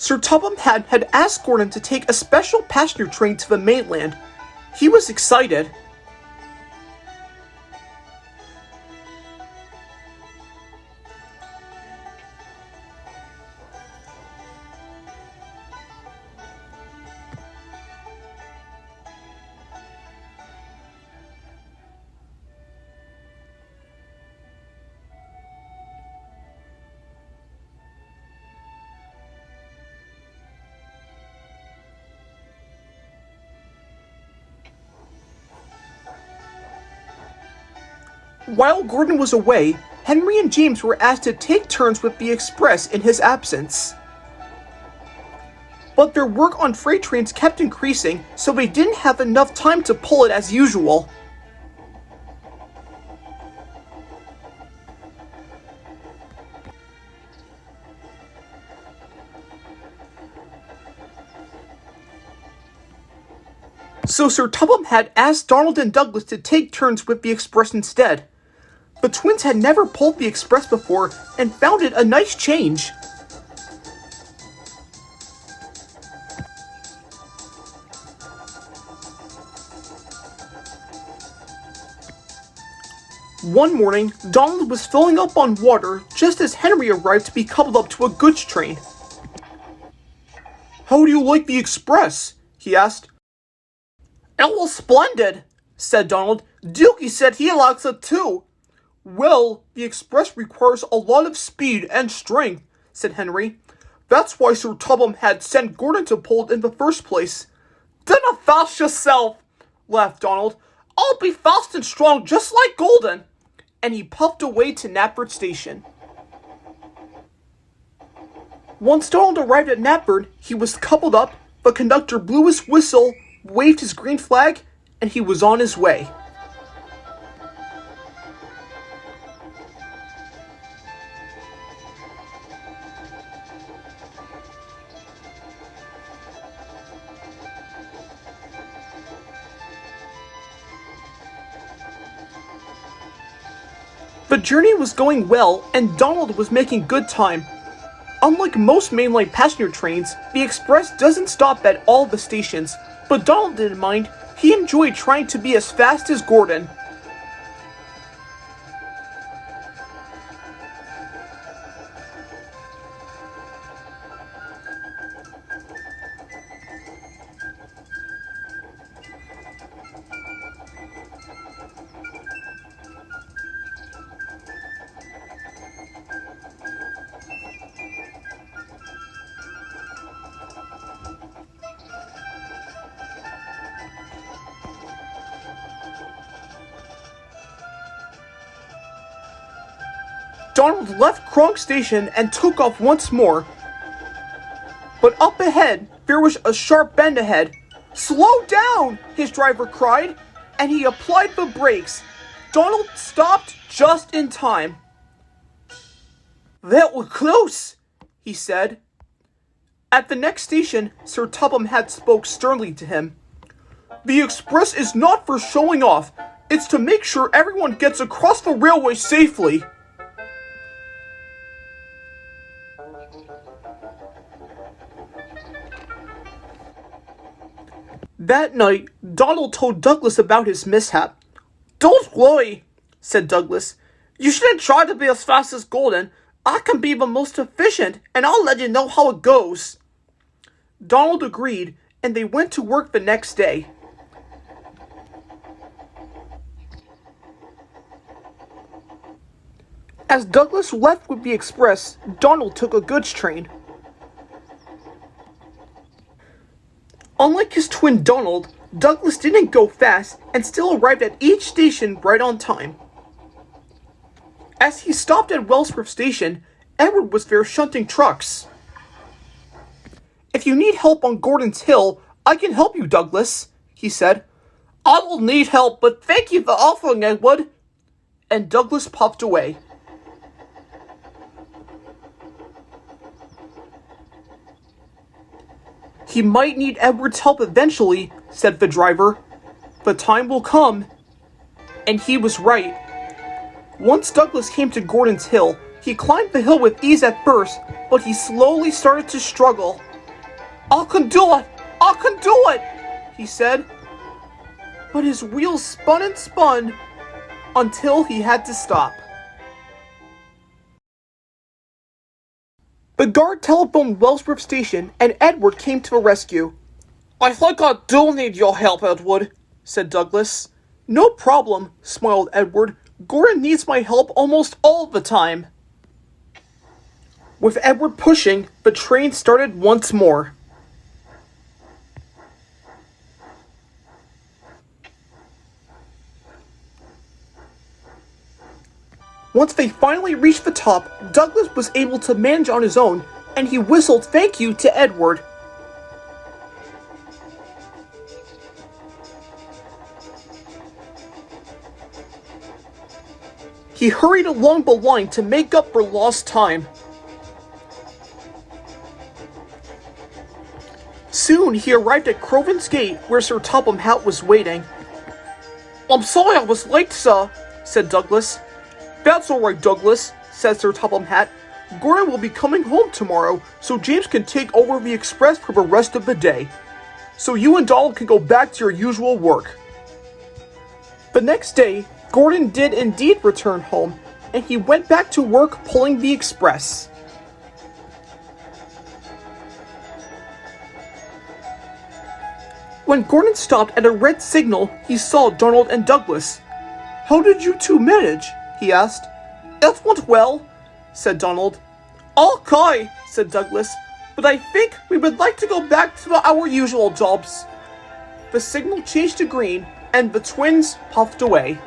Sir Topham had asked Gordon to take a special passenger train to the mainland. He was excited. While Gordon was away, Henry and James were asked to take turns with the express in his absence. But their work on freight trains kept increasing, so they didn't have enough time to pull it as usual. So Sir Topham had asked Donald and Douglas to take turns with the express instead. The twins had never pulled the express before and found it a nice change. One morning, Donald was filling up on water just as Henry arrived to be coupled up to a goods train. "How do you like the express?" he asked. "It was splendid," said Donald. "Dookie said he likes it too." "Well, the express requires a lot of speed and strength," said Henry. "That's why Sir Topham had sent Gordon to pull it in the first place." "Dinna fast yourself," laughed Donald. "I'll be fast and strong just like Golden." And he puffed away to Knapford Station. Once Donald arrived at Knapford, he was coupled up, the conductor blew his whistle, waved his green flag, and he was on his way. The journey was going well, and Donald was making good time. Unlike most mainline passenger trains, the express doesn't stop at all the stations, but Donald didn't mind. He enjoyed trying to be as fast as Gordon. Donald left Kronk Station and took off once more. But up ahead, there was a sharp bend ahead. "Slow down!" his driver cried, and he applied the brakes. Donald stopped just in time. "That was close," he said. At the next station, Sir Topham had spoke sternly to him. "The express is not for showing off. It's to make sure everyone gets across the railway safely." That night, Donald told Douglas about his mishap. "Don't worry," said Douglas. "You shouldn't try to be as fast as Golden. I can be the most efficient, and I'll let you know how it goes." Donald agreed, and they went to work the next day. As Douglas left with the express, Donald took a goods train. Unlike his twin Donald, Douglas didn't go fast and still arrived at each station right on time. As he stopped at Wellsworth Station, Edward was there shunting trucks. "If you need help on Gordon's Hill, I can help you, Douglas," he said. "I will need help, but thank you for offering, Edward." And Douglas puffed away. "He might need Edward's help eventually," said the driver. "The time will come." And he was right. Once Douglas came to Gordon's Hill, he climbed the hill with ease at first, but he slowly started to struggle. I can do it! I can do it! He said. But his wheels spun and spun until he had to stop. The guard telephoned Wellsworth Station, and Edward came to the rescue. I think I do need your help, Edward, said Douglas. No problem, smiled Edward. Gordon needs my help almost all the time. With Edward pushing, the train started once more. Once they finally reached the top, Douglas was able to manage on his own, and he whistled thank you to Edward. He hurried along the line to make up for lost time. Soon he arrived at Crovan's gate, where Sir Topham Hatt was waiting. I'm sorry I was late, sir, said Douglas. That's all right, Douglas, said Sir Topham Hatt. Gordon will be coming home tomorrow, so James can take over the express for the rest of the day. So you and Donald can go back to your usual work. The next day, Gordon did indeed return home, and he went back to work pulling the express. When Gordon stopped at a red signal, he saw Donald and Douglas. How did you two manage? He asked. It went well, said Donald. Okay, said Douglas, but I think we would like to go back to our usual jobs. The signal changed to green, and the twins puffed away.